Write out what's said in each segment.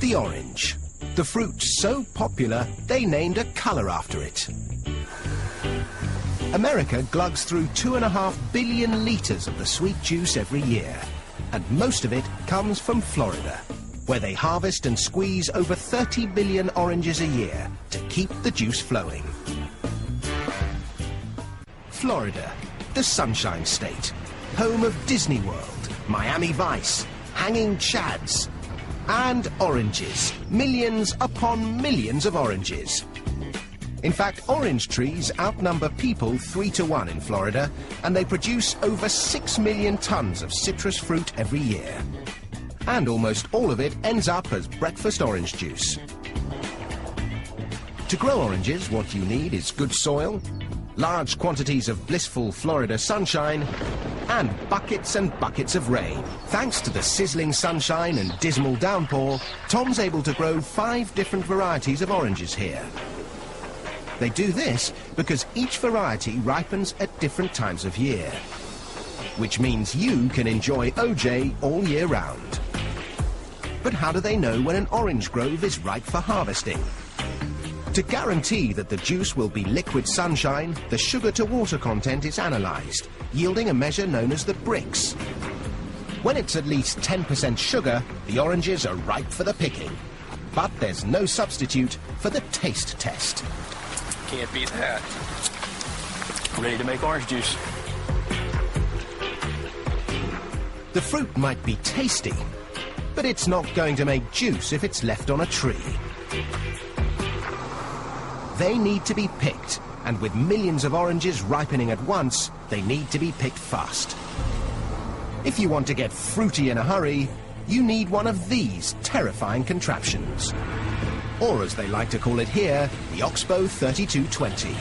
The orange. The fruit's so popular, they named a colour after it. America glugs through 2.5 billion litres of the sweet juice every year. And most of it comes from Florida, where they harvest and squeeze over 30 billion oranges a year to keep the juice flowing. Florida, the Sunshine State, home of Disney World, Miami Vice, hanging chads, and oranges. Millions upon millions of oranges. In fact, orange trees outnumber people 3 to 1 in Florida, and they produce over 6 million tons of citrus fruit every year. And almost all of it ends up as breakfast orange juice. To grow oranges, what you need is good soil, large quantities of blissful Florida sunshine, and buckets and buckets of rain. Thanks to the sizzling sunshine and dismal downpour, Tom's able to grow 5 different varieties of oranges here. They do this because each variety ripens at different times of year, which means you can enjoy OJ all year round. But how do they know when an orange grove is ripe for harvesting? To guarantee that the juice will be liquid sunshine, the sugar-to-water content is analysed, yielding a measure known as the Brix. When it's at least 10% sugar, the oranges are ripe for the picking. But there's no substitute for the taste test. Can't beat that. Ready to make orange juice. The fruit might be tasty, but it's not going to make juice if it's left on a tree. They need to be picked, and with millions of oranges ripening at once, they need to be picked fast. If you want to get fruity in a hurry, you need one of these terrifying contraptions. Or as they like to call it here, the Oxbow 3220.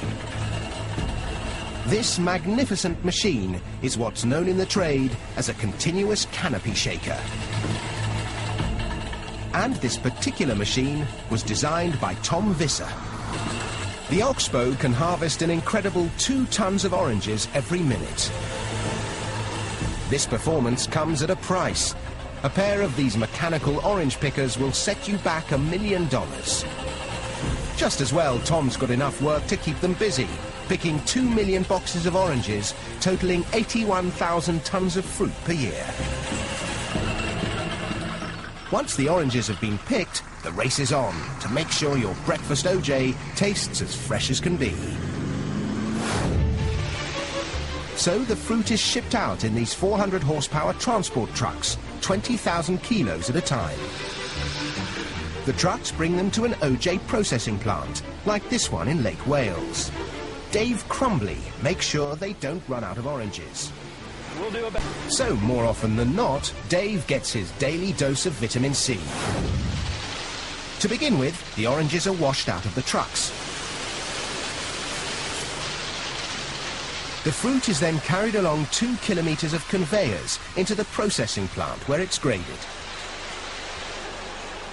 This magnificent machine is what's known in the trade as a continuous canopy shaker. And this particular machine was designed by Tom Visser. The Oxbow can harvest an incredible 2 tons of oranges every minute. This performance comes at a price. A pair of these mechanical orange pickers will set you back $1 million. Just as well, Tom's got enough work to keep them busy, picking 2 million boxes of oranges, totaling 81,000 tons of fruit per year. Once the oranges have been picked, the race is on to make sure your breakfast OJ tastes as fresh as can be. So the fruit is shipped out in these 400 horsepower transport trucks, 20,000 kilos at a time. The trucks bring them to an OJ processing plant, like this one in Lake Wales. Dave Crumbly makes sure they don't run out of oranges. We'll do about. So more often than not, Dave gets his daily dose of vitamin C. To begin with, the oranges are washed out of the trucks. The fruit is then carried along 2 kilometers of conveyors into the processing plant where it's graded.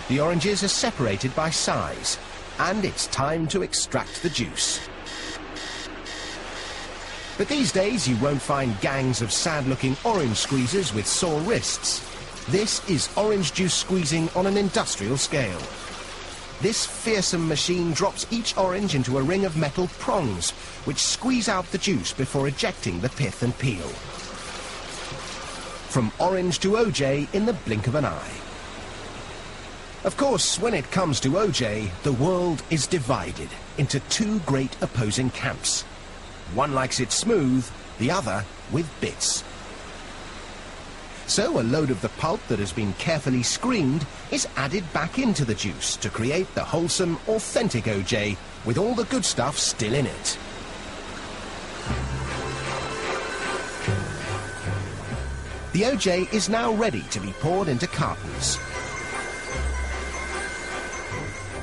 The oranges are separated by size, and it's time to extract the juice. But these days you won't find gangs of sad-looking orange squeezers with sore wrists. This is orange juice squeezing on an industrial scale. This fearsome machine drops each orange into a ring of metal prongs, which squeeze out the juice before ejecting the pith and peel. From orange to OJ in the blink of an eye. Of course, when it comes to OJ, the world is divided into 2 great opposing camps. One likes it smooth, the other with bits. So a load of the pulp that has been carefully screened is added back into the juice to create the wholesome, authentic OJ with all the good stuff still in it. The OJ is now ready to be poured into cartons.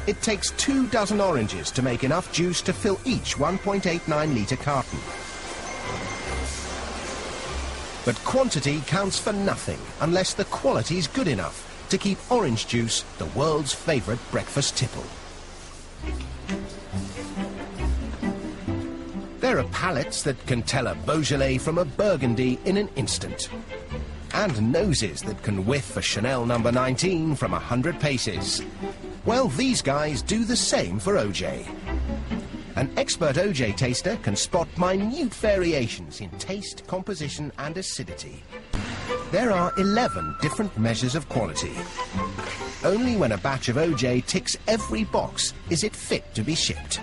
It takes 2 dozen oranges to make enough juice to fill each 1.89-litre carton. But quantity counts for nothing unless the quality's good enough to keep orange juice the world's favourite breakfast tipple. There are palates that can tell a Beaujolais from a Burgundy in an instant. and noses that can whiff a Chanel number 19 from 100 paces. Well, these guys do the same for OJ. An expert OJ taster can spot minute variations in taste, composition and acidity. There are 11 different measures of quality. Only when a batch of OJ ticks every box is it fit to be shipped.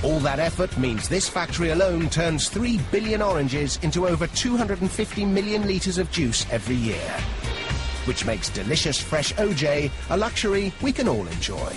All that effort means this factory alone turns 3 billion oranges into over 250 million litres of juice every year, which makes delicious fresh OJ a luxury we can all enjoy.